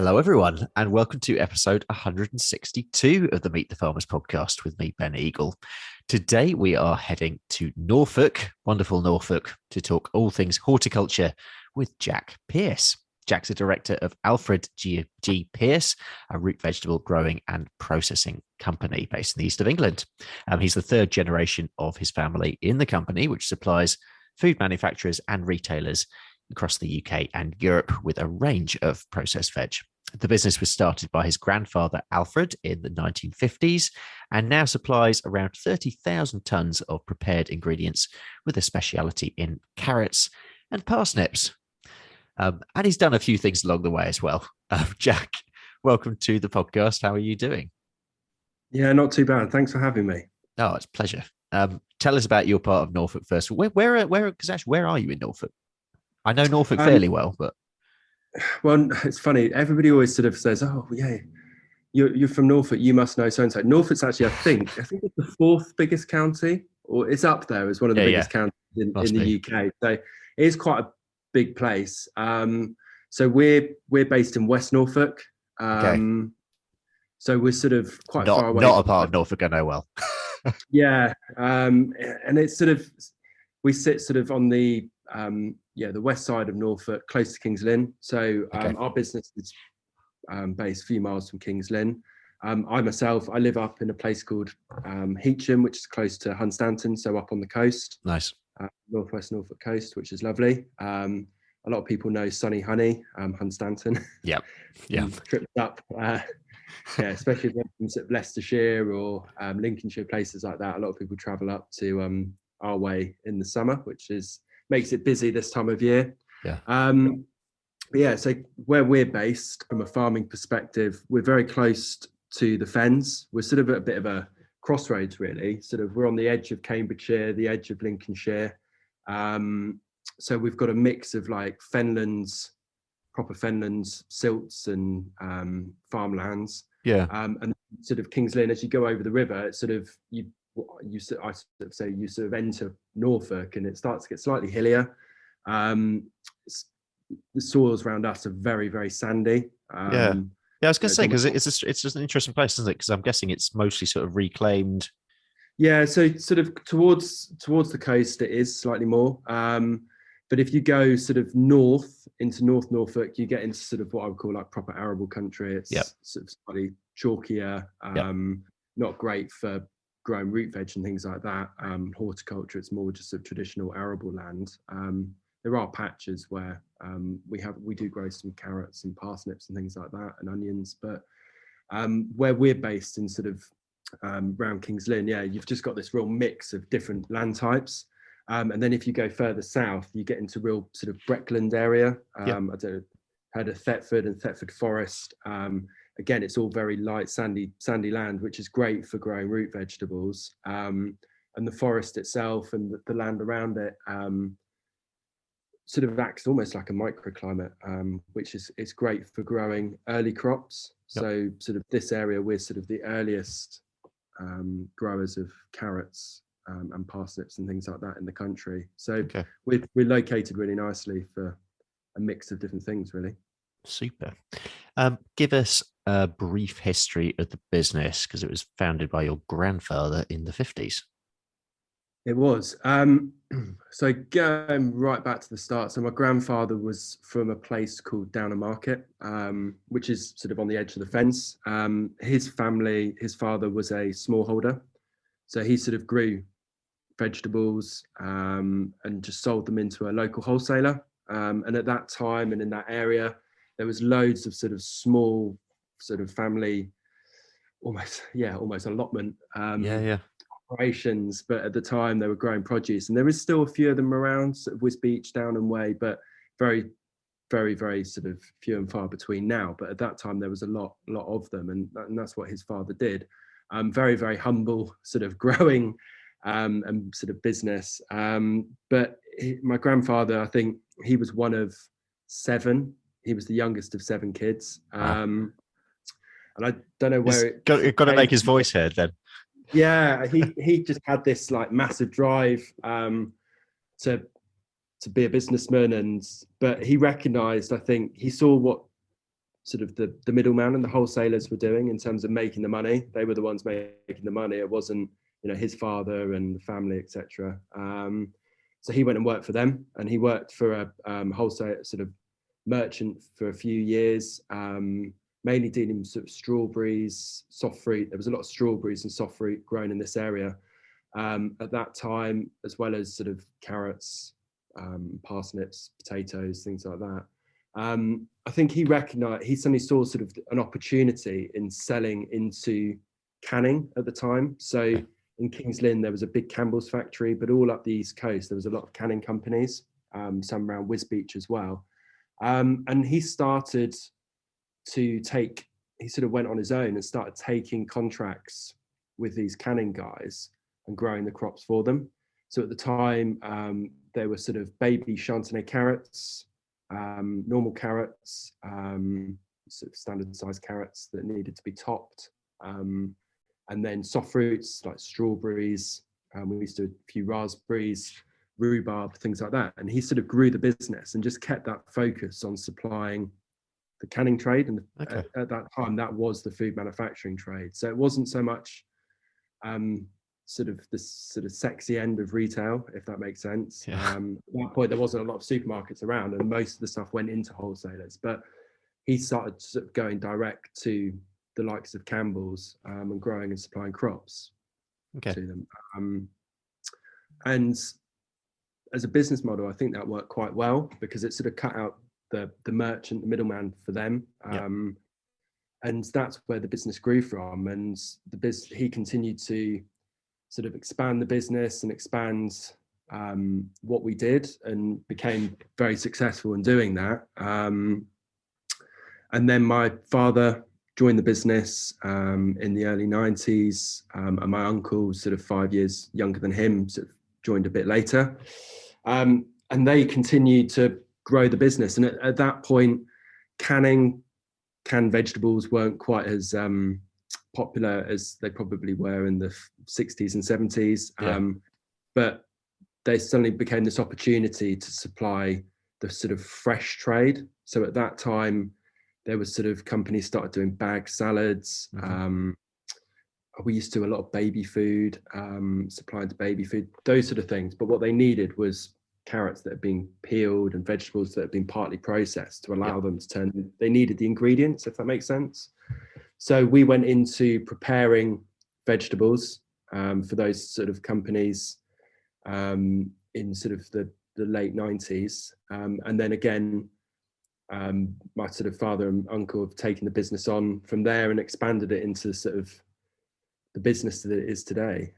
Hello, everyone, and welcome to episode 162 of the Meet the Farmers podcast with me, Ben Eagle. Today, we are heading to Norfolk, wonderful Norfolk, to talk all things horticulture with Jack Pearce. Jack's a director of Alfred G. Pearce, a root vegetable growing and processing company based in the east of England. He's the third generation of his family in the company, which supplies food manufacturers and retailers across the UK and Europe with a range of processed veg. The business was started by his grandfather, Alfred, in the 1950s and now supplies around 30,000 tonnes of prepared ingredients with a speciality in carrots and parsnips. And he's done a few things along the way as well. Jack, welcome to the podcast. How are you doing? Yeah, not too bad. Thanks for having me. Oh, it's a pleasure. Tell us about your part of Norfolk first. Where are you in Norfolk? I know Norfolk fairly well, but it's funny. Everybody always sort of says, "Oh, yeah, you're from Norfolk. You must know so and so." Norfolk's actually, I think it's the fourth biggest county, or it's up there as one of the biggest counties in the UK. So it is quite a big place. So we're based in West Norfolk. okay. So we're sort of quite far away. Not a part of Norfolk I know well. Yeah, and it's sort of we sit sort of on the the west side of Norfolk, close to King's Lynn. So our business is based a few miles from King's Lynn. I live up in a place called Heacham, which is close to Hunstanton, so up on the coast. Nice. Northwest Norfolk coast, which is lovely. A lot of people know Sunny Honey, Hunstanton. Yeah. Trips up, especially from sort of Leicestershire or Lincolnshire, places like that. A lot of people travel up to our way in the summer, which makes it busy this time of year. Yeah. So where we're based from a farming perspective, we're very close to the fens. We're sort of at a bit of a crossroads, really. Sort of we're on the edge of Cambridgeshire, the edge of Lincolnshire. So we've got a mix of like fenlands, proper fenlands, silts and farmlands. Yeah. And sort of King's Lynn, as you go over the river, it's sort of you sort of enter Norfolk and it starts to get slightly hillier. The soils around us are very, very sandy. Yeah, I was going to say, because it's just an interesting place, isn't it? Because I'm guessing it's mostly sort of reclaimed. Yeah, so sort of towards the coast, it is slightly more. But if you go sort of north into North Norfolk, you get into sort of what I would call like proper arable country. It's sort of slightly chalkier, not great for growing root veg and things like that. Horticulture, it's more just a traditional arable land. There are patches where we do grow some carrots and parsnips and things like that, and onions. But where we're based in sort of around King's Lynn, you've just got this real mix of different land types. And then if you go further south, you get into real sort of Breckland area. I don't know, heard of Thetford and Thetford Forest. Again, it's all very light, sandy land, which is great for growing root vegetables. And the forest itself and the land around it sort of acts almost like a microclimate, which is great for growing early crops. So sort of this area, we're sort of the earliest growers of carrots and parsnips and things like that in the country. So we're located really nicely for a mix of different things, really. Super. Give us a brief history of the business, because it was founded by your grandfather in the 50s. It was. So going right back to the start. So my grandfather was from a place called Downham Market, which is sort of on the edge of the fence. His father was a smallholder. So he sort of grew vegetables and just sold them into a local wholesaler. And at that time and in that area, there was loads of sort of small sort of family, almost allotment operations. But at the time they were growing produce, and there is still a few of them around sort of Wisbeach, Downham Way, but very, very, very sort of few and far between now. But at that time there was a lot of them, and that's what his father did. Very, very humble sort of growing and sort of business. But my grandfather, I think he was one of 7. He was the youngest of 7 kids. And I don't know where you've got to make his voice heard then. Yeah, he just had this like massive drive to be a businessman, but he recognised, I think he saw what sort of the middleman and the wholesalers were doing in terms of making the money. They were the ones making the money. It wasn't, his father and the family, etc. So he went and worked for them, and he worked for a wholesale sort of merchant for a few years, mainly dealing with sort of strawberries, soft fruit. There was a lot of strawberries and soft fruit grown in this area at that time, as well as sort of carrots, parsnips, potatoes, things like that. I think he suddenly saw sort of an opportunity in selling into canning at the time. So in King's Lynn, there was a big Campbell's factory, but all up the East Coast, there was a lot of canning companies, some around Wisbech as well. And he started he sort of went on his own and started taking contracts with these canning guys and growing the crops for them. So at the time, there were sort of baby Chantenay carrots, normal carrots, sort of standard sized carrots that needed to be topped. And then soft fruits like strawberries. We used to do a few raspberries, rhubarb, things like that. And he sort of grew the business and just kept that focus on supplying the canning trade. And at that time, that was the food manufacturing trade. So it wasn't so much sort of this sort of sexy end of retail, if that makes sense. Yeah. At that point, there wasn't a lot of supermarkets around, and most of the stuff went into wholesalers. But he started sort of going direct to the likes of Campbell's and growing and supplying crops to them. And as a business model, I think that worked quite well because it sort of cut out the merchant, the middleman for them. And that's where the business grew from. And he continued to sort of expand the business and expand what we did, and became very successful in doing that. And then my father joined the business in the early 90s, and my uncle, sort of 5 years younger than him, sort of joined a bit later. And they continued to grow the business. And at that point, canned vegetables weren't quite as popular as they probably were in the 60s and 70s. But they suddenly became this opportunity to supply the sort of fresh trade. So at that time, there was sort of companies started doing bag salads. We used to do a lot of baby food, supplying to baby food, those sort of things. But what they needed was carrots that had been peeled and vegetables that had been partly processed to allow them to turn. They needed the ingredients, if that makes sense. So we went into preparing vegetables for those sort of companies in sort of the late 90s. And then again, my sort of father and uncle have taken the business on from there and expanded it into sort of the business that it is today.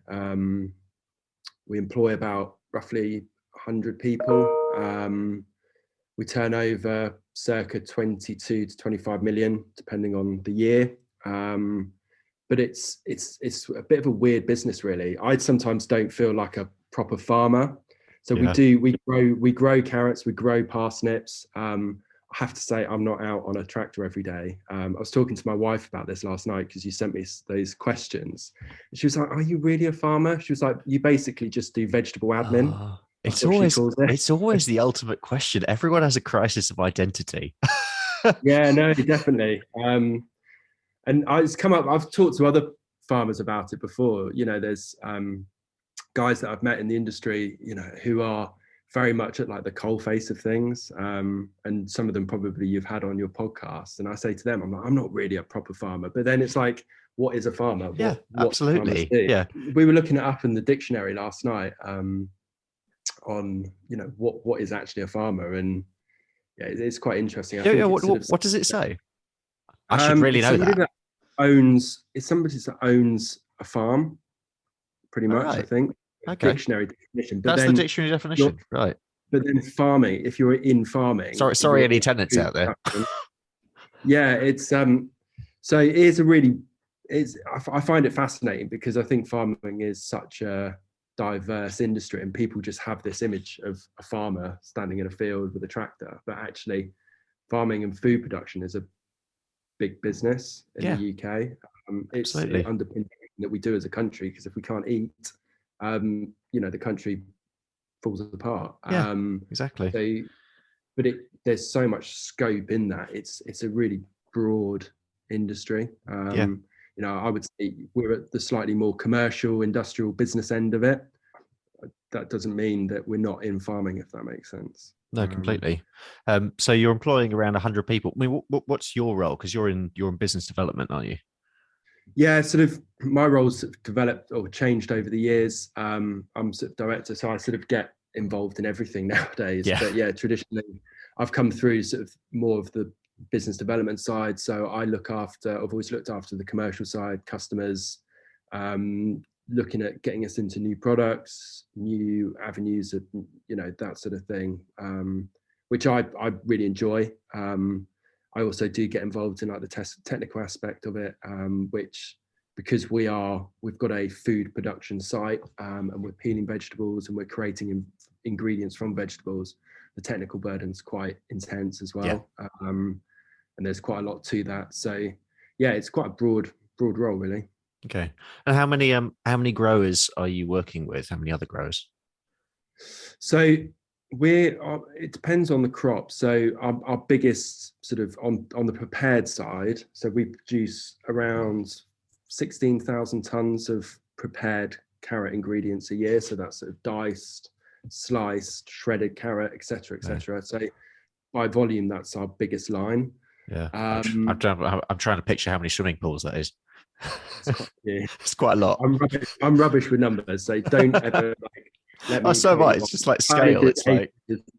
We employ about roughly 100 people. We turn over circa 22 to 25 million, depending on the year. But it's a bit of a weird business, really. I sometimes don't feel like a proper farmer. So we grow carrots, we grow parsnips. I have to say, I'm not out on a tractor every day. I was talking to my wife about this last night because you sent me those questions. And she was like, "Are you really a farmer?" She was like, "You basically just do vegetable admin." It's always the ultimate question. Everyone has a crisis of identity. Yeah, no, definitely. And it's come up. I've talked to other farmers about it before. There's guys that I've met in the industry, who are very much at like the coalface of things, and some of them probably you've had on your podcast. And I say to them, I'm not really a proper farmer. But then it's like, what is a farmer? What absolutely. Yeah, we were looking it up in the dictionary last night on what is actually a farmer, and it's quite interesting. What does it say? I should really know that. It's somebody that owns a farm, pretty much. Right. I think. Okay. Dictionary definition. But that's the dictionary definition, right? But then farming, if you're in farming. Sorry, any tenants out there? Yeah, it's so it is I find it fascinating because I think farming is such a diverse industry, and people just have this image of a farmer standing in a field with a tractor, but actually farming and food production is a big business in the UK. It underpins that we do as a country, because if we can't eat, the country falls apart. Exactly. But there's so much scope in that. It's a really broad industry. Yeah. I would say we're at the slightly more commercial, industrial business end of it. That doesn't mean that we're not in farming, if that makes sense. No, completely. So you're employing around 100 people. I mean, what's your role? Because you're in business development, aren't you? Yeah, sort of my roles sort of developed or changed over the years. I'm sort of director, so I sort of get involved in everything nowadays. Yeah. But yeah, traditionally, I've come through sort of more of the business development side. So I've always looked after the commercial side, customers, looking at getting us into new products, new avenues of, that sort of thing, which I really enjoy. I also do get involved in like the technical aspect of it, which, because we've got a food production site, and we're peeling vegetables and we're creating ingredients from vegetables, the technical burden's quite intense as well. Yeah. And there's quite a lot to that. So yeah, it's quite a broad role, really. Okay. And how many growers are you working with? How many other growers? So it depends on the crop. So our biggest sort of on the prepared side, so we produce around 16,000 tons of prepared carrot ingredients a year. So that's sort of diced, sliced, shredded carrot, etc., etc. So by volume, that's our biggest line. Yeah. I'm trying to picture how many swimming pools that is. It's quite a lot. I'm rubbish with numbers, so don't ever let me. So right, it's just like scale. It's like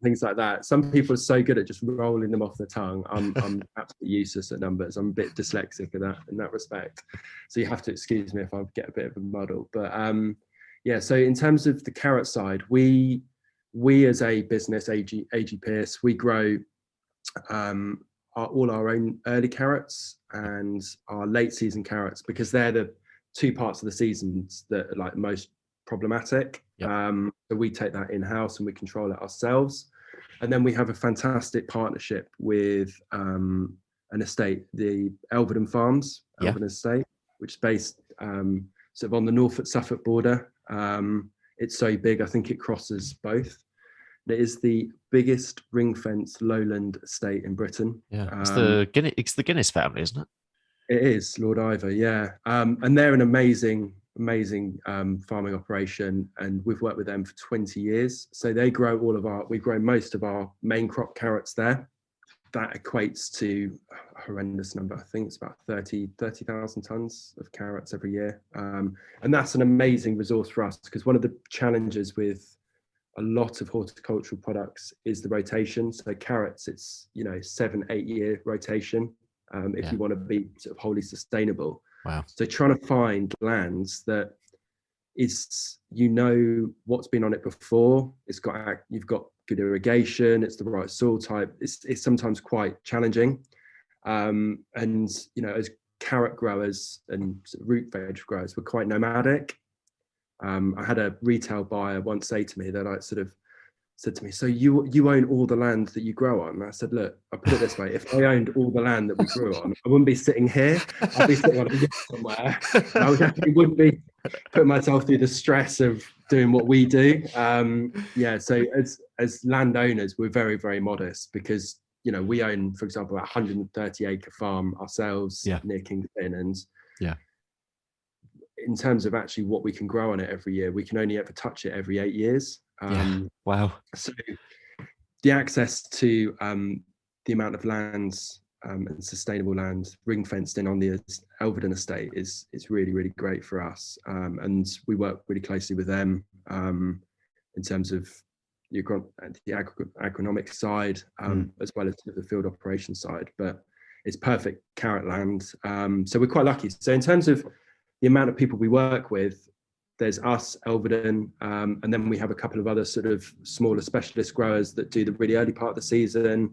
things like that. Some people are so good at just rolling them off the tongue. I'm absolutely useless at numbers. I'm a bit dyslexic in that respect. So you have to excuse me if I get a bit of a muddle. But yeah. So in terms of the carrot side, we as a business, AG Pearce, we grow all our own early carrots and our late season carrots, because they're the two parts of the seasons that are like most problematic. Yep. So we take that in-house and we control it ourselves. And then we have a fantastic partnership with an estate, the Elvedon Farms, Elvedon Estate, which is based sort of on the Norfolk-Suffolk border. It's so big, I think it crosses both. It is the biggest ring-fenced lowland estate in Britain. Yeah, it's the Guinness family, isn't it? It is, Lord Ivor, yeah. And they're an amazing farming operation, and we've worked with them for 20 years. So they grow we grow most of our main crop carrots there. That equates to a horrendous number. I think it's about 30,000 tons of carrots every year. And that's an amazing resource for us, because one of the challenges with a lot of horticultural products is the rotation. So carrots, it's 7-8 year rotation if you want to be sort of wholly sustainable. Wow. So trying to find lands that is, what's been on it before, you've got good irrigation, it's the right soil type, it's sometimes quite challenging. And as carrot growers and root veg growers, we're quite nomadic. I had a retail buyer once say to me that I sort of said to me, so you own all the land that you grow on? And I said, look, I put it this way, if I owned all the land that we grew on, I wouldn't be sitting here. I'd be sitting on a yacht somewhere. I definitely wouldn't be putting myself through the stress of doing what we do. So as landowners, we're very, very modest, because we own, for example, a 130-acre farm ourselves near King's Lynn, and in terms of actually what we can grow on it every year, we can only ever touch it every 8 years. Wow. So the access to the amount of lands and sustainable land ring fenced in on the Elvedon estate is really, really great for us. And we work really closely with them in terms of the agronomic side, as well as the field operations side. But it's perfect carrot land. So we're quite lucky. So in terms of the amount of people we work with, there's us, Elvedon, and then we have a couple of other sort of smaller specialist growers that do the really early part of the season.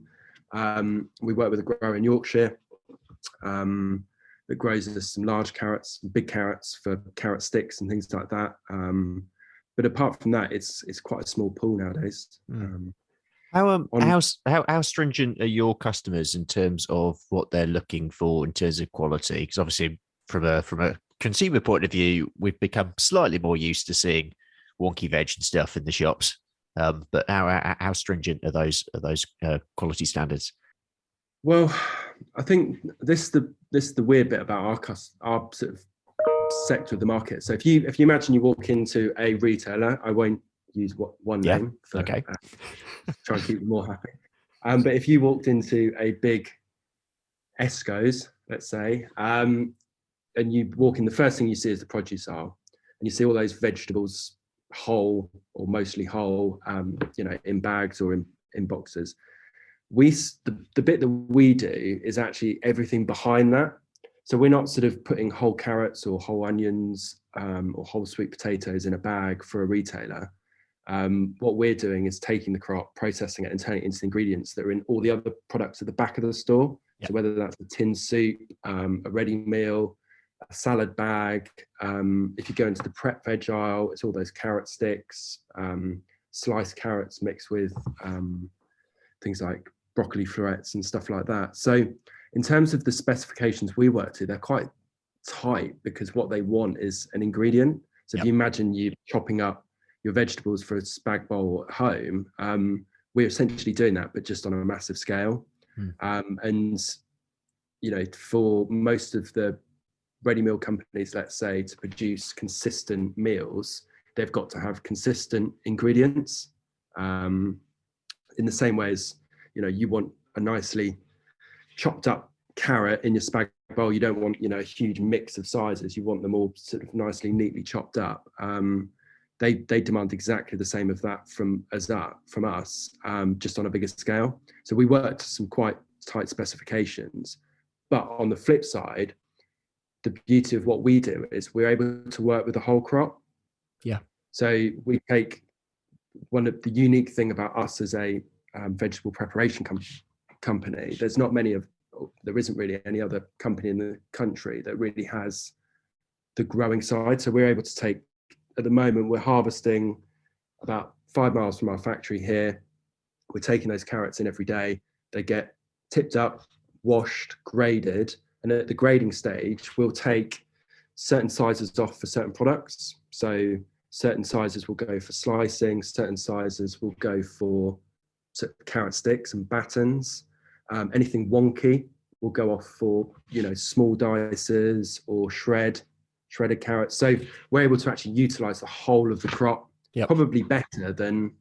We work with a grower in Yorkshire that grows us some large carrots, big carrots for carrot sticks and things like that. But apart from that, it's quite a small pool nowadays. How stringent are your customers in terms of what they're looking for in terms of quality? Because obviously, from a consumer point of view, we've become slightly more used to seeing wonky veg and stuff in the shops. But how stringent are those quality standards? Well, I think this is the weird bit about our sort of sector of the market. So if you imagine you walk into a retailer, I won't use one name for okay. try and keep them more happy. But if you walked into a big Esco's, let's say, and you walk in, the first thing you see is the produce aisle, and you see all those vegetables whole or mostly whole, in bags or in boxes. The bit that we do is actually everything behind that. So we're not sort of putting whole carrots or whole onions or whole sweet potatoes in a bag for a retailer. What we're doing is taking the crop, processing it, and turning it into ingredients that are in all the other products at the back of the store. Yep. So whether that's a tin soup, a ready meal, a salad bag. If you go into the prep veg aisle, it's all those carrot sticks, sliced carrots mixed with things like broccoli florets and stuff like that. So in terms of the specifications we work to, they're quite tight because what they want is an ingredient. So if you imagine you chopping up your vegetables for a spag bowl at home, we're essentially doing that, but just on a massive scale. And, for most of the ready meal companies, let's say, to produce consistent meals, they've got to have consistent ingredients. In the same way as, you want a nicely chopped up carrot in your spag bowl. You don't want, a huge mix of sizes. You want them all sort of nicely, neatly chopped up. They demand exactly the same of that from us, just on a bigger scale. So we work to some quite tight specifications. But on the flip side, the beauty of what we do is we're able to work with the whole crop. Yeah. So we take one of the unique thing about us as a vegetable preparation company. There isn't really any other company in the country that really has the growing side. So we're able to take, at the moment, we're harvesting about 5 miles from our factory here. We're taking those carrots in every day. They get tipped up, washed, graded. And at the grading stage, we'll take certain sizes off for certain products. So certain sizes will go for slicing, certain sizes will go for carrot sticks and battens. Anything wonky will go off for, small dices or shredded carrots. So we're able to actually utilize the whole of the crop, probably better than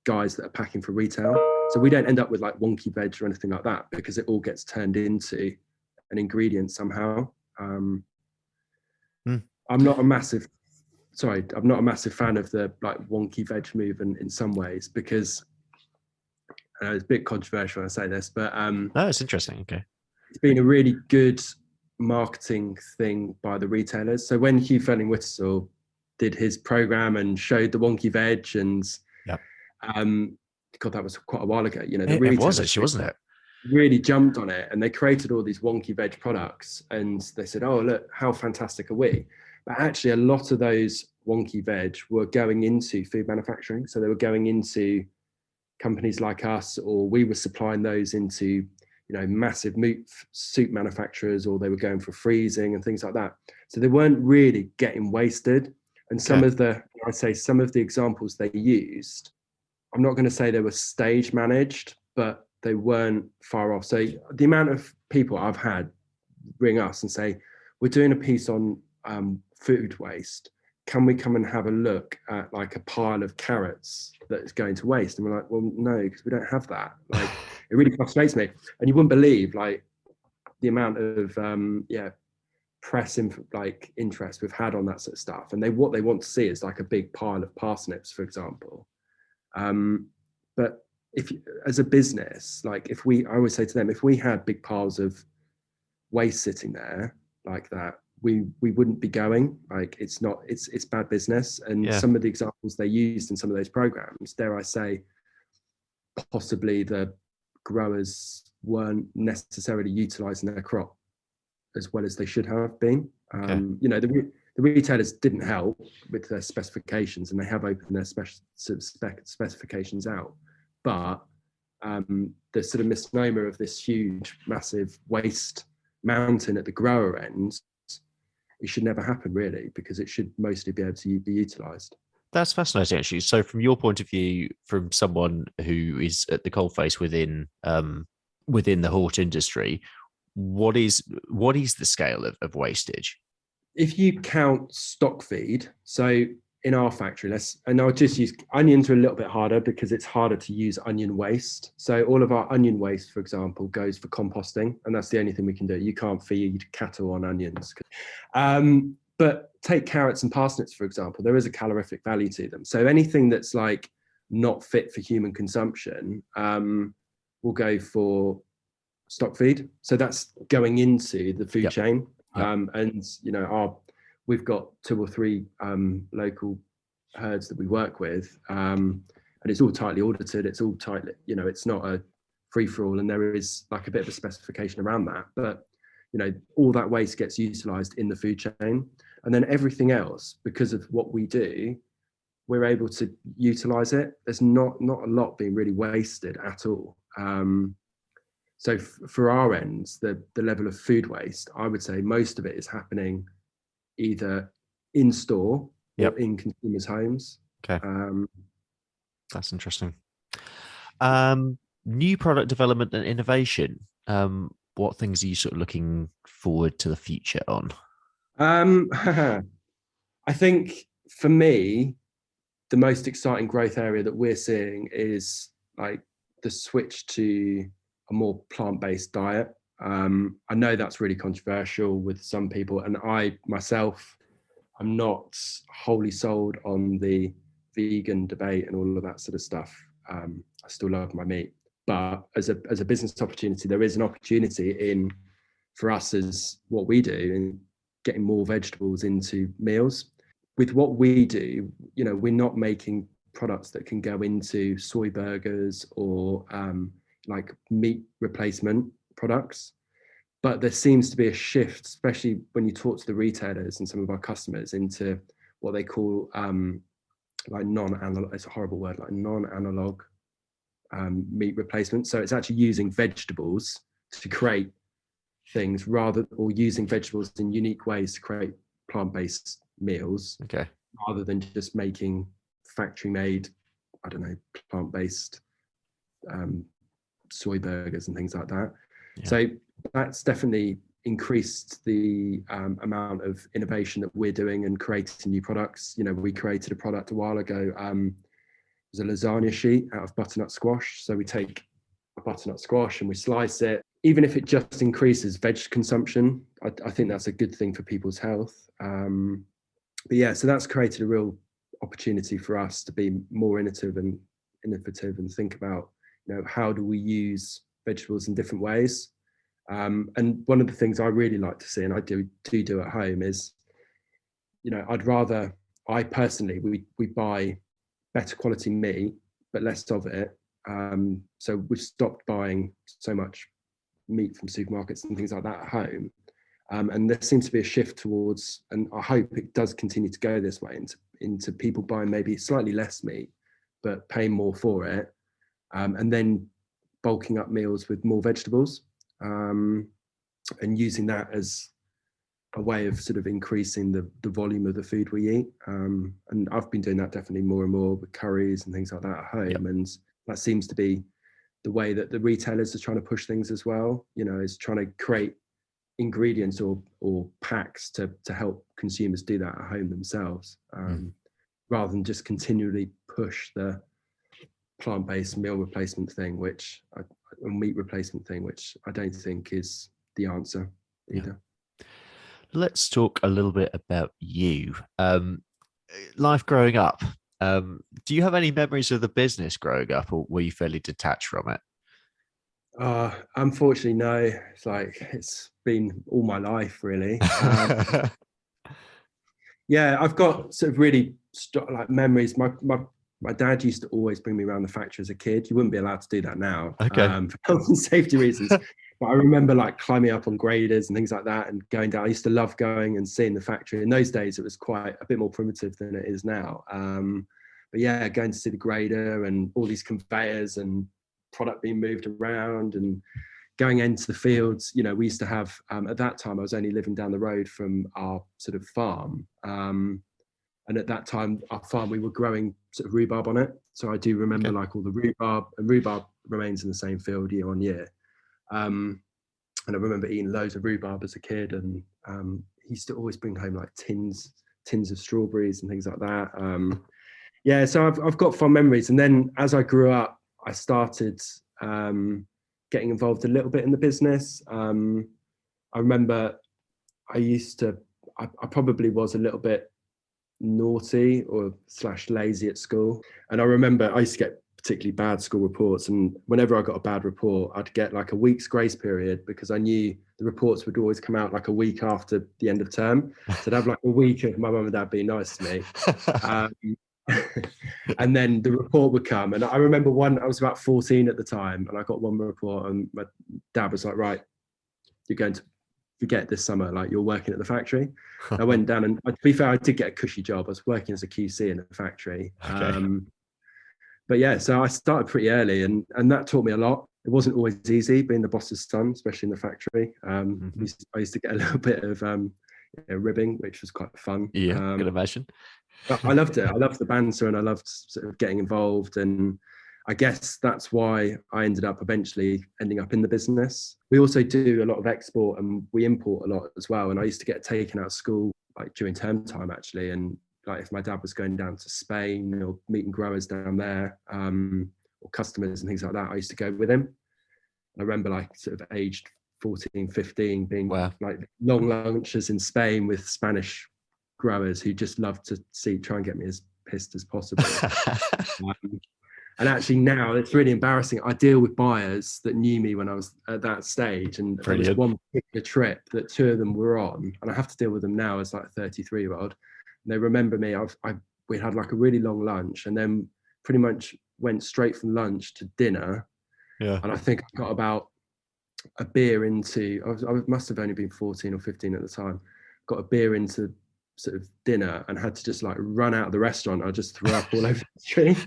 guys that are packing for retail. So we don't end up with like wonky veg or anything like that because it all gets turned into an ingredient somehow. I'm not a massive fan of the like wonky veg movement in some ways because it's a bit controversial when I say this, but no, it's interesting. Okay, it's been a really good marketing thing by the retailers. So when Hugh Ferling-Whittle did his program and showed the wonky veg, and God, that was quite a while ago. It was actually, wasn't it? Really jumped on it, and they created all these wonky veg products, and they said, "Oh, look, how fantastic are we?" But actually, a lot of those wonky veg were going into food manufacturing, so they were going into companies like us, or we were supplying those into, massive meat soup manufacturers, or they were going for freezing and things like that. So they weren't really getting wasted. And some of the examples they used, I'm not going to say they were stage managed, but they weren't far off. So the amount of people I've had ring us and say, we're doing a piece on food waste. Can we come and have a look at like a pile of carrots that is going to waste? And we're like, well, no, because we don't have that. Like, it really frustrates me. And you wouldn't believe like the amount of press interest we've had on that sort of stuff. And what they want to see is like a big pile of parsnips, for example. But if as a business, like I always say to them, if we had big piles of waste sitting there like that, we wouldn't be going. Like it's bad business. And some of the examples they used in some of those programs, dare I say, possibly the growers weren't necessarily utilizing their crop as well as they should have been. The retailers didn't help with their specifications, and they have opened their specifications out. But the sort of misnomer of this huge, massive waste mountain at the grower end, it should never happen really, because it should mostly be able to be utilized. That's fascinating, actually. So from your point of view, from someone who is at the coalface within within the hort industry, what is the scale of wastage? If you count stock feed, so in our factory, and I'll just use onions are a little bit harder because it's harder to use onion waste. So all of our onion waste, for example, goes for composting, and that's the only thing we can do. You can't feed cattle on onions. But take carrots and parsnips, for example, there is a calorific value to them. So anything that's like not fit for human consumption will go for stock feed. So that's going into the food chain. And we've got 2 or 3 local herds that we work with, and it's all tightly audited. It's all tightly, it's not a free for all, and there is like a bit of a specification around that. But all that waste gets utilized in the food chain, and then everything else, because of what we do, we're able to utilize it. There's not a lot being really wasted at all. So for our ends, the level of food waste, I would say most of it is happening either in store or in consumers' homes. Okay. That's interesting. New product development and innovation. What things are you sort of looking forward to the future on? I think for me, the most exciting growth area that we're seeing is like the switch to a more plant-based diet. I know that's really controversial with some people, and I myself, I'm not wholly sold on the vegan debate and all of that sort of stuff. I still love my meat, but as a business opportunity, there is an opportunity for us as what we do in getting more vegetables into meals. With what we do, we're not making products that can go into soy burgers or like meat replacement products. But there seems to be a shift, especially when you talk to the retailers and some of our customers, into what they call like non-analog, it's a horrible word, like non-analog meat replacement. So it's actually using vegetables to create things or using vegetables in unique ways to create plant-based meals. Okay. Rather than just making factory-made, I don't know, plant-based soy burgers and things like that. Yeah. So that's definitely increased the amount of innovation that we're doing and creating new products. We created a product a while ago. It was a lasagna sheet out of butternut squash. So we take a butternut squash and we slice it. Even if it just increases veg consumption, I think that's a good thing for people's health. But yeah, so that's created a real opportunity for us to be more innovative and think about, how do we use vegetables in different ways. And one of the things I really like to see, and I do at home, is, I personally, we buy better quality meat, but less of it. So we've stopped buying so much meat from supermarkets and things like that at home. And there seems to be a shift towards, and I hope it does continue to go this way, into people buying maybe slightly less meat, but paying more for it, and then bulking up meals with more vegetables, and using that as a way of sort of increasing the volume of the food we eat. And I've been doing that definitely more and more with curries and things like that at home. And that seems to be the way that the retailers are trying to push things as well, is trying to create ingredients or packs to help consumers do that at home themselves, rather than just continually push the plant-based meal replacement thing, or meat replacement thing, which I don't think is the answer either. Let's talk a little bit about you. Life growing up. Do you have any memories of the business growing up, or were you fairly detached from it? Unfortunately, no. It's been all my life, really. Yeah, I've got sort of really memories. My dad used to always bring me around the factory as a kid. You wouldn't be allowed to do that now, for health and safety reasons. But I remember climbing up on graders and things like that and going down. I used to love going and seeing the factory. In those days, it was quite a bit more primitive than it is now. But yeah, going to see the grader and all these conveyors and product being moved around and going into the fields. We used to have, at that time, I was only living down the road from our sort of farm. And at that time, our farm, we were growing sort of rhubarb on it. So I do remember all the rhubarb, and rhubarb remains in the same field year on year. And I remember eating loads of rhubarb as a kid, and he used to always bring home like tins of strawberries and things like that. Yeah, so I've got fond memories. And then as I grew up, I started getting involved a little bit in the business. I remember I probably was a little bit naughty or / lazy at school. And I remember I used to get particularly bad school reports. And whenever I got a bad report, I'd get like a week's grace period, because I knew the reports would always come out like a week after the end of term. So I'd have like a week of my mum and dad being nice to me. And then the report would come. And I remember I was about 14 at the time, and I got one report, and my dad was like, right, you're going to forget this summer, like you're working at the factory. I went down, and to be fair, I did get a cushy job. I was working as a QC in a factory. Okay. But yeah, so I started pretty early, and that taught me a lot. It wasn't always easy being the boss's son, especially in the factory. I used to get a little bit of ribbing, which was quite fun. Yeah, I can imagine. But I loved it. I loved the banter, and I loved sort of getting involved. And I guess that's why I ended up eventually ending up in the business. We also do a lot of export, and we import a lot as well. And I used to get taken out of school like during term time, actually. And like if my dad was going down to Spain or meeting growers down there, or customers and things like that, I used to go with him. I remember like sort of aged 14, 15 being like long lunches in Spain with Spanish growers who just loved to try and get me as pissed as possible. And actually now it's really embarrassing. I deal with buyers that knew me when I was at that stage. And there was one particular trip that 2 of them were on, and I have to deal with them now as like a 33-year-old. They remember me. We had like a really long lunch, and then pretty much went straight from lunch to dinner. Yeah. And I think I got about a beer into, I must have only been 14 or 15 at the time, got a beer into sort of dinner and had to just like run out of the restaurant. I just threw up all over the street.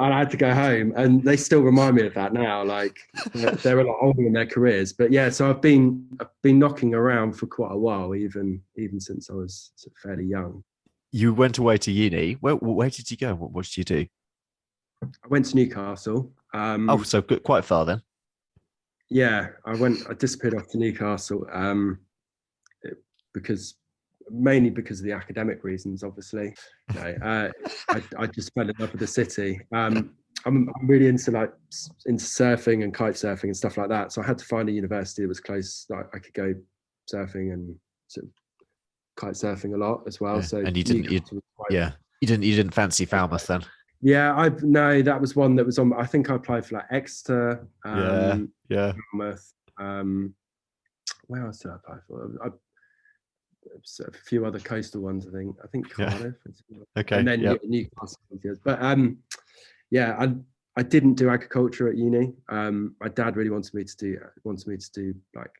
I had to go home, and they still remind me of that now. Like they're a lot older in their careers, but yeah. So I've been knocking around for quite a while, even since I was sort of fairly young. You went away to uni. Where did you go? What did you do? I went to Newcastle. So quite far then. Yeah, I disappeared off to Newcastle mainly because of the academic reasons, obviously. No, I just fell in love with the city. I'm really into surfing and kite surfing and stuff like that. So I had to find a university that was close that I could go surfing and sort of kite surfing a lot as well. Yeah. So and you didn't fancy Falmouth then? Yeah, that was one that was on. I think I applied for like Exeter, Falmouth. Where else did I apply for? A few other coastal ones, I think Cardiff. Yeah. Okay. And then Newcastle. But I didn't do agriculture at uni. My dad really wanted me to do like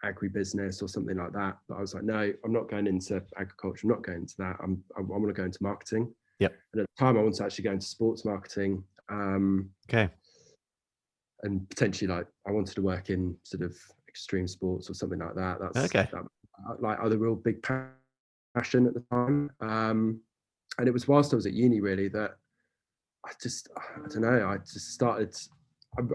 agribusiness or something like that. But I was like, no, I'm not going into agriculture. I'm not going into that. I want to go into marketing. Yep. And at the time, I wanted to actually go into sports marketing. Okay. And potentially, like, I wanted to work in sort of extreme sports or something like that. That's okay. Like other real big passion at the time. And it was whilst I was at uni really that I don't know, I just started,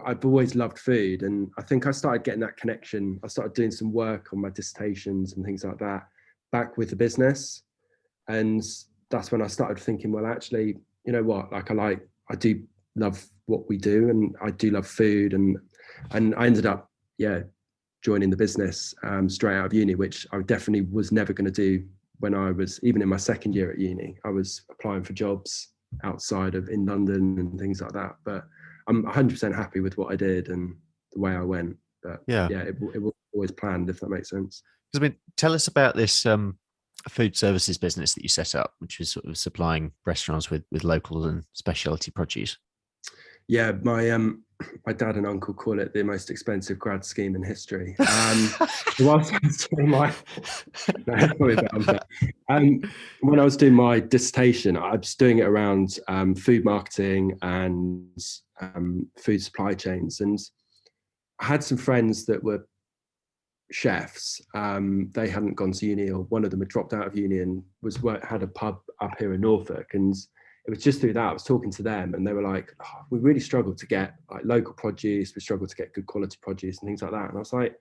I've always loved food, and I think I started getting that connection. I started doing some work on my dissertations and things like that back with the business. And that's when I started thinking, well, actually, you know what, like I do love what we do, and I do love food. And I ended up, joining the business straight out of uni, which I definitely was never going to do when I was even in my second year at uni. I was applying for jobs outside of in London and things like that. But I'm 100% happy with what I did and the way I went. But it was always planned, if that makes sense. I mean, tell us about this food services business that you set up, which is sort of supplying restaurants with local and specialty produce. Yeah, my dad and uncle call it the most expensive grad scheme in history. Whilst I was doing when I was doing my dissertation, I was doing it around food marketing and food supply chains. And I had some friends that were chefs. They hadn't gone to uni, or one of them had dropped out of uni and had a pub up here in Norfolk. And it was just through that I was talking to them, and they were like, oh, we really struggled to get like local produce, we struggled to get good quality produce and things like that. And I was like,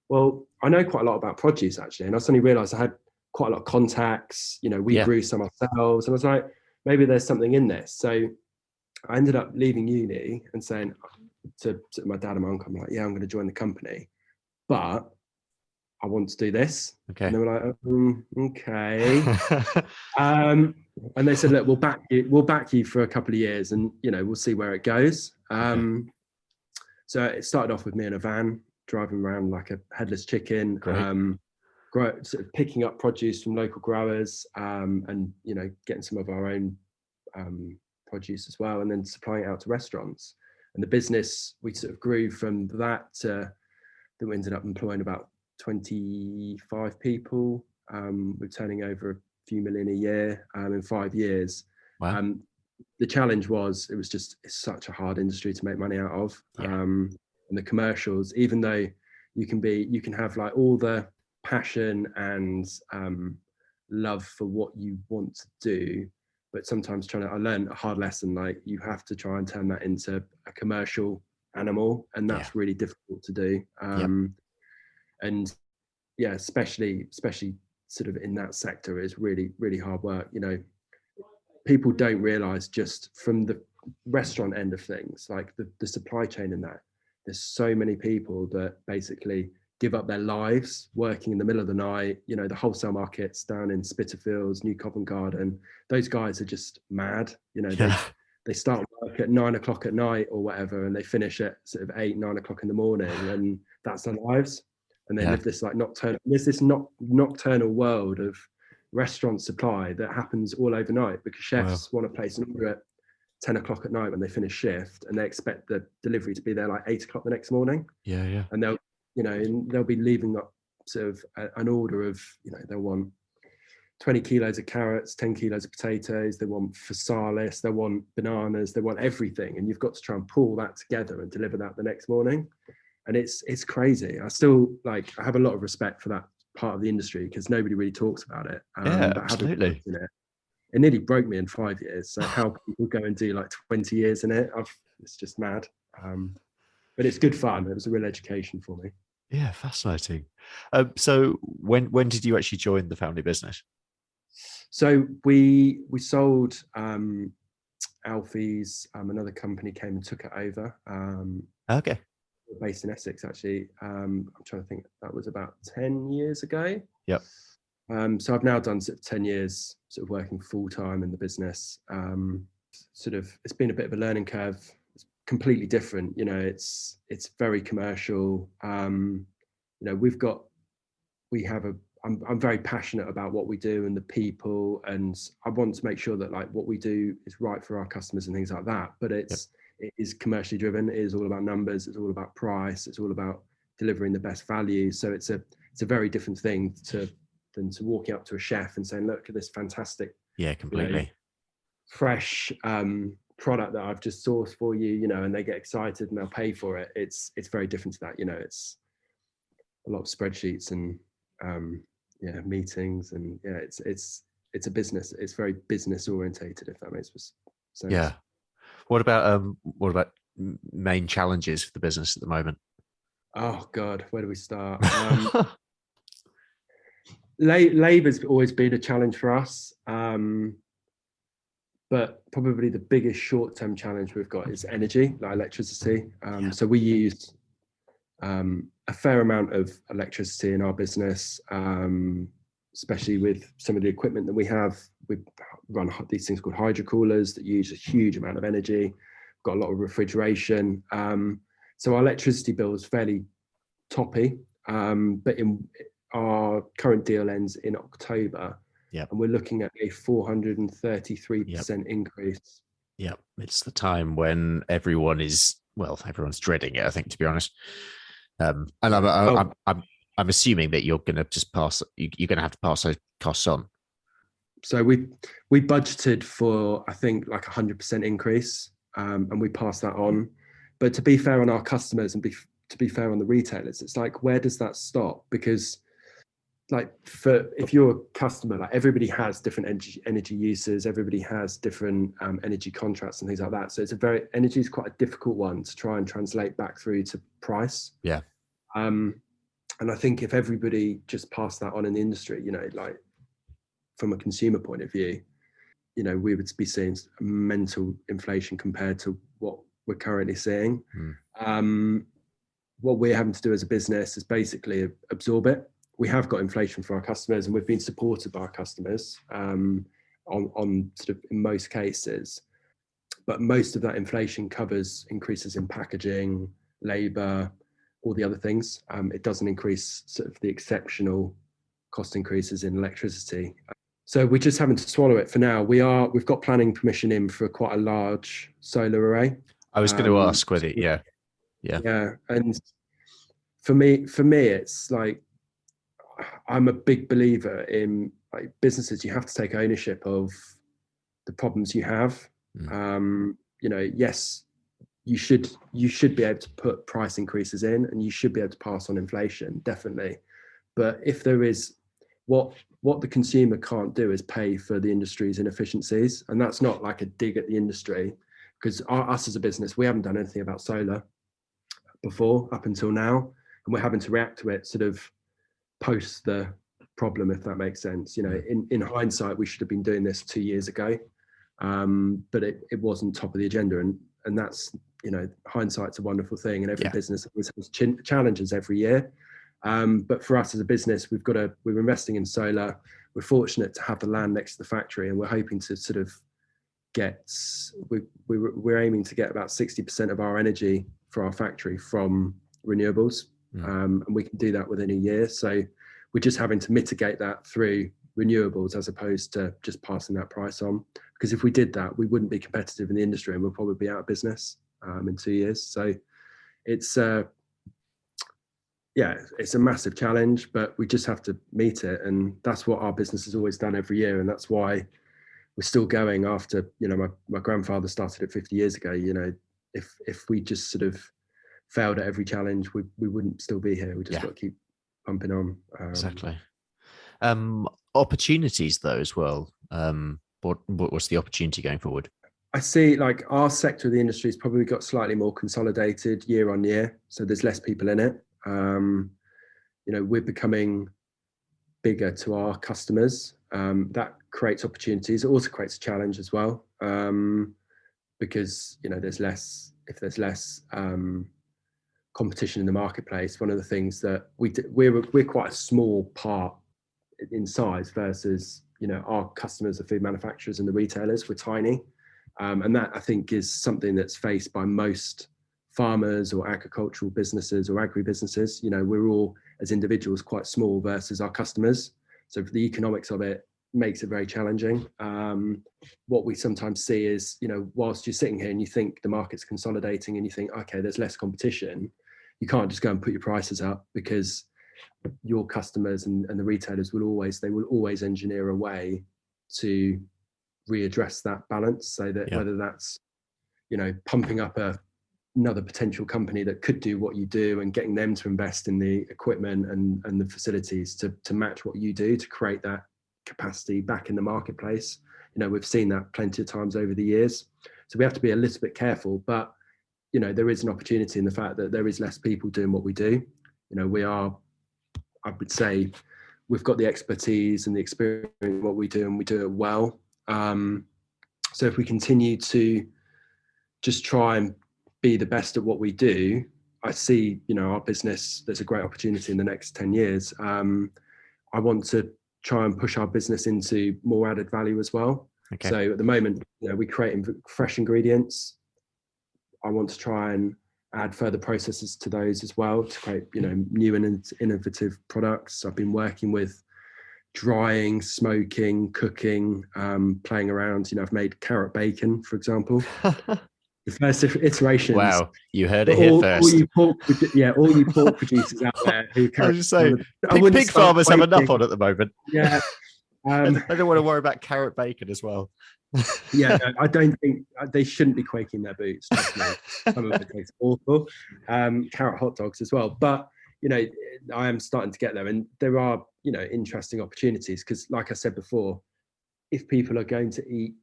well, I know quite a lot about produce actually, and I suddenly realized I had quite a lot of contacts. We grew some ourselves, and I was like, maybe there's something in this. So I ended up leaving uni and saying to my dad and my uncle, I'm like, yeah, I'm going to join the company, but I want to do this. Okay. And they were like, okay. And they said, look, we'll back you for a couple of years, and we'll see where it goes. So it started off with me in a van driving around like a headless chicken, sort of picking up produce from local growers, and getting some of our own produce as well, and then supplying it out to restaurants. And the business, we sort of grew from that to that we ended up employing about 25 people. We're turning over a few million a year in 5 years. Wow. The challenge was it's such a hard industry to make money out of. And the commercials, even though you can have like all the passion and love for what you want to do, but sometimes I learned a hard lesson, like you have to try and turn that into a commercial animal, and that's really difficult to do. And especially sort of in that sector is really, really hard work. People don't realize, just from the restaurant end of things, like the supply chain in that, there's so many people that basically give up their lives working in the middle of the night. The wholesale markets down in Spitalfields, New Covent Garden, those guys are just mad. They start work at 9 o'clock at night or whatever, and they finish at sort of 8, 9 o'clock in the morning, and that's their lives. And they live this like nocturnal world of restaurant supply that happens all overnight, because chefs want to place an order at 10 o'clock at night when they finish shift, and they expect the delivery to be there like 8 o'clock the next morning. And they'll be leaving up sort of an order of, they'll want 20 kilos of carrots, 10 kilos of potatoes, they want physalis, they want bananas, they want everything, and you've got to try and pull that together and deliver that the next morning. And it's crazy. I have a lot of respect for that part of the industry, because nobody really talks about it. Absolutely. It nearly broke me in 5 years. So how people go and do like 20 years in it, it's just mad. But it's good fun. It was a real education for me. Yeah, fascinating. So when did you actually join the family business? So we sold Alfie's. Another company came and took it over. Okay. Based in Essex, actually. I'm trying to think. That was about 10 years ago. Yep. So I've now done sort of 10 years sort of working full time in the business. It's been a bit of a learning curve. It's completely different. It's very commercial. I'm very passionate about what we do and the people, and I want to make sure that like what we do is right for our customers and things like that. But it is commercially driven. It is all about numbers. It's all about price. It's all about delivering the best value. So it's a very different thing than to walking up to a chef and saying, look at this fantastic, completely fresh product that I've just sourced for you, and they get excited and they'll pay for it. It's very different to that. It's a lot of spreadsheets and meetings, and it's a business. It's very business orientated, if that makes sense. Yeah. What about main challenges for the business at the moment? Oh God, where do we start? Labour's always been a challenge for us, but probably the biggest short-term challenge we've got is energy, like electricity. So we use a fair amount of electricity in our business, especially with some of the equipment that we have. We run these things called hydro coolers that use a huge amount of energy. We've got a lot of refrigeration. So our electricity bill is fairly toppy, but in our current deal ends in October, and we're looking at a 433% increase. Yeah, it's the time when everyone's dreading it, I think, to be honest. And I'm assuming that you're going to just you're going to have to pass those costs on. So we budgeted for, I think, like 100% increase, and we passed that on. But to be fair on our customers and to be fair on the retailers, it's like, where does that stop? Because like for if you're a customer, like everybody has different energy uses, everybody has different energy contracts and things like that. So it's energy is quite a difficult one to try and translate back through to price. Yeah. And I think if everybody just passed that on in the industry, like from a consumer point of view, we would be seeing mental inflation compared to what we're currently seeing. What we're having to do as a business is basically absorb it. We have got inflation for our customers, and we've been supported by our customers on sort of in most cases. But most of that inflation covers increases in packaging, labour, all the other things. It doesn't increase sort of the exceptional cost increases in electricity. So we're just having to swallow it for now. We've got planning permission in for quite a large solar array. I was going to ask whether, yeah. And for me, it's like, I'm a big believer in like businesses. You have to take ownership of the problems you have. Yes, you should be able to put price increases in, and you should be able to pass on inflation, definitely. But if there is what the consumer can't do is pay for the industry's inefficiencies, and that's not like a dig at the industry, because us as a business, we haven't done anything about solar before up until now, and we're having to react to it sort of post the problem, if that makes sense. In hindsight, we should have been doing this 2 years ago, but it wasn't top of the agenda, and that's hindsight's a wonderful thing, and every business always has challenges every year. But for us as a business, we're investing in solar. We're fortunate to have the land next to the factory, and we're hoping to sort of we're aiming to get about 60% of our energy for our factory from renewables. And we can do that within a year. So we're just having to mitigate that through renewables as opposed to just passing that price on. Because if we did that, we wouldn't be competitive in the industry, and we'll probably be out of business in 2 years. So it's it's a massive challenge, but we just have to meet it. And that's what our business has always done every year. And that's why we're still going after, my grandfather started it 50 years ago. If we just sort of failed at every challenge, we wouldn't still be here. We just got to keep pumping on. Exactly. Opportunities though as well. What's the opportunity going forward? I see like our sector of the industry has probably got slightly more consolidated year on year. So there's less people in it. We're becoming bigger to our customers. That creates opportunities. It also creates a challenge as well, because there's less competition in the marketplace. One of the things that we're quite a small part in size versus our customers, the food manufacturers and the retailers. We're tiny, and that I think is something that's faced by most farmers or agricultural businesses or agri-businesses. We're all as individuals quite small versus our customers, so the economics of it makes it very challenging. What we sometimes see is, whilst you're sitting here and you think the market's consolidating and you think, okay, there's less competition, you can't just go and put your prices up, because your customers and the retailers will always engineer a way to readdress that balance, so that whether that's pumping up another potential company that could do what you do and getting them to invest in the equipment and the facilities to match what you do, to create that capacity back in the marketplace. We've seen that plenty of times over the years, so we have to be a little bit careful. But there is an opportunity in the fact that there is less people doing what we do. I would say we've got the expertise and the experience in what we do, and we do it well. So if we continue to just try and be the best at what we do, I see, our business, there's a great opportunity in the next 10 years. I want to try and push our business into more added value as well. Okay. So at the moment, we create fresh ingredients. I want to try and add further processes to those as well to create, new and innovative products. I've been working with drying, smoking, cooking, playing around. I've made carrot bacon, for example. The first iterations. Wow, you heard it here first. All you pork producers out there who I was just saying, pig farmers have enough on at the moment. Yeah. I don't want to worry about carrot bacon as well. No, I don't think they shouldn't be quaking their boots. Trust me. Some of it tastes awful. Carrot hot dogs as well. But, I am starting to get there. And there are interesting opportunities. Because like I said before, if people are going to eat,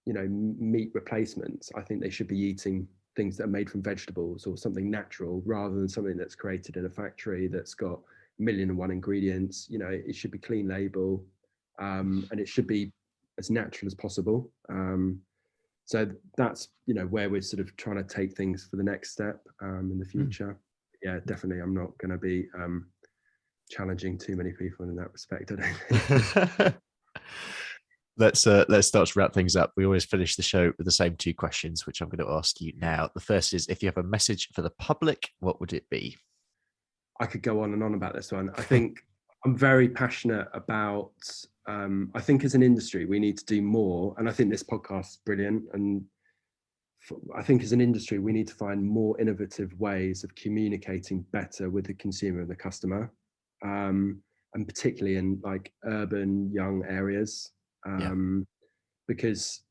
meat replacements, I think they should be eating things that are made from vegetables or something natural rather than something that's created in a factory that's got 1,000,001 ingredients. It should be clean label, and it should be as natural as possible. So that's where we're sort of trying to take things for the next step in the future. Yeah, definitely. I'm not going to be challenging too many people in that respect, I don't think. Let's start to wrap things up. We always finish the show with the same two questions, which I'm going to ask you now. The first is, if you have a message for the public, what would it be? I could go on and on about this one. I think I'm very passionate about, I think as an industry, we need to do more. And I think this podcast is brilliant. And I think as an industry, we need to find more innovative ways of communicating better with the consumer and the customer. And particularly in like urban young areas. Because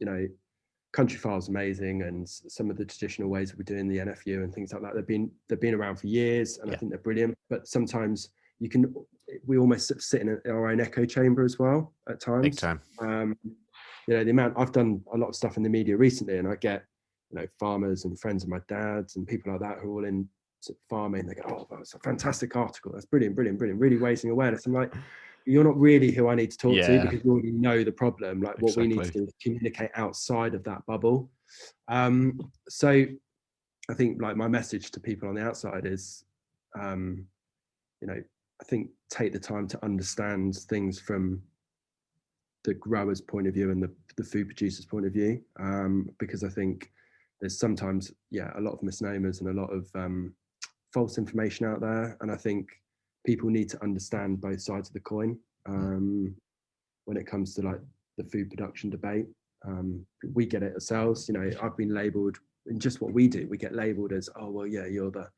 Country File's amazing, and some of the traditional ways that we're doing the NFU and things like that, they've been around for years, and I think they're brilliant. But sometimes we almost sit in our own echo chamber as well at times. Big time. The amount I've done a lot of stuff in the media recently, and I get farmers and friends of my dad's and people like that who are all in farming. They go, "Oh, that's a fantastic article. That's brilliant, really raising awareness." I'm like, you're not really who I need to talk to, because you already know the problem. Like what we need to do is communicate outside of that bubble. So I think like my message to people on the outside is, I think take the time to understand things from the grower's point of view and the food producer's point of view, because I think there's sometimes a lot of misnomers and a lot of false information out there, and I think people need to understand both sides of the coin when it comes to like the food production debate. We get it ourselves. I've been labelled in just what we do. We get labelled as, oh well, yeah, you're the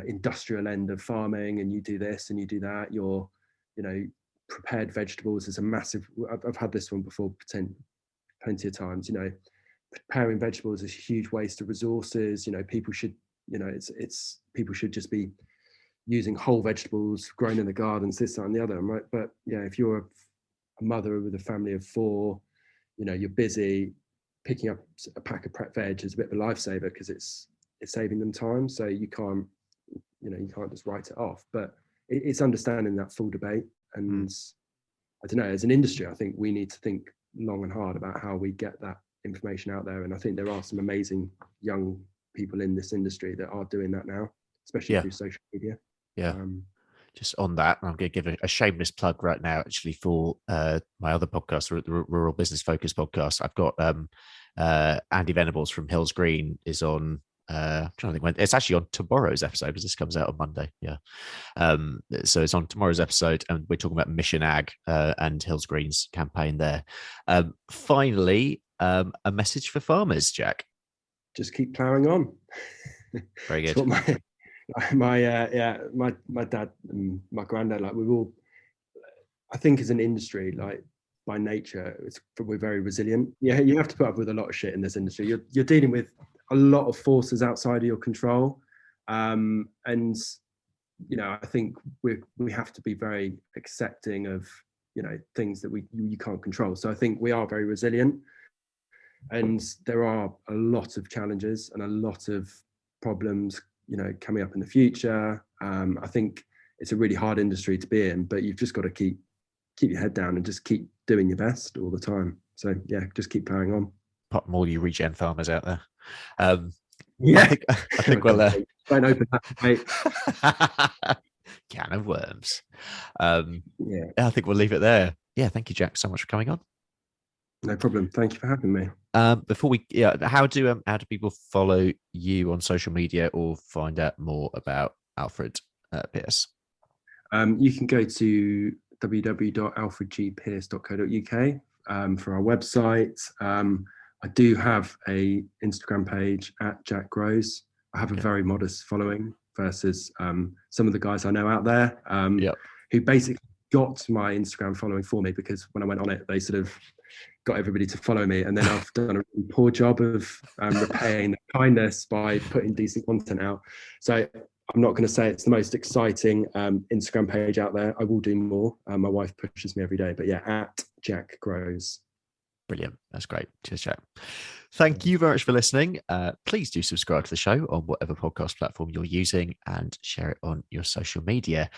industrial end of farming, and you do this and you do that. You're prepared vegetables is a massive. I've had this one before plenty of times. Preparing vegetables is a huge waste of resources. People should people should just be using whole vegetables grown in the gardens, this, that, and the other. Right? But if you're a mother with a family of 4, you're busy. Picking up a pack of prep veg is a bit of a lifesaver because it's saving them time. So you can't just write it off. But it's understanding that full debate. And I don't know, as an industry, I think we need to think long and hard about how we get that information out there. And I think there are some amazing young people in this industry that are doing that now, especially through social media. Just on that, I'm going to give a shameless plug right now, actually, for my other podcast, the Rural Business Focus podcast. I've got Andy Venables from Hills Green is on. I'm trying to think when it's actually on tomorrow's episode, because this comes out on Monday. So it's on tomorrow's episode, and we're talking about Mission Ag and Hills Green's campaign there. Finally, a message for farmers, Jack. Just keep ploughing on. Very good. My dad and my granddad, like I think as an industry, like by nature, we're very resilient. You have to put up with a lot of shit in this industry. You're dealing with a lot of forces outside of your control, and I think we have to be very accepting of things that you can't control. So I think we are very resilient, and there are a lot of challenges and a lot of problems coming up in the future. I think it's a really hard industry to be in, but you've just got to keep your head down and just keep doing your best all the time. So just keep plowing on. Pop all you regen farmers out there. I think we'll don't open that debate. Can of worms. I think we'll leave it there. Thank you, Jack, so much for coming on. No problem. Thank you for having me. Before we, how do people follow you on social media or find out more about Alfred Pearce? You can go to www.alfredgpearce.co.uk for our website. I do have a Instagram page at Jack Grows. I have a very modest following versus some of the guys I know out there who basically got my Instagram following for me, because when I went on it, they sort of got everybody to follow me, and then I've done a really poor job of repaying the kindness by putting decent content out. So I'm not going to say it's the most exciting Instagram page out there. I will do more. My wife pushes me every day, but yeah, at Jack Grows. Brilliant. That's great. Cheers, Jack. Thank you very much for listening. Please do subscribe to the show on whatever podcast platform you're using and share it on your social media.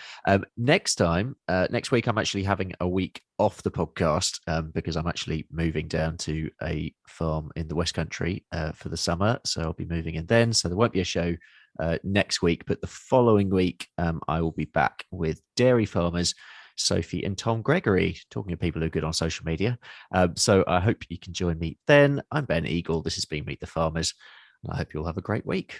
Next week, I'm actually having a week off the podcast because I'm actually moving down to a farm in the West Country for the summer. So I'll be moving in then. So there won't be a show next week, but the following week, I will be back with dairy farmers Sophie and Tom Gregory, talking to people who are good on social media. So I hope you can join me then. I'm Ben Eagle. This has been Meet the Farmers. And I hope you'll have a great week.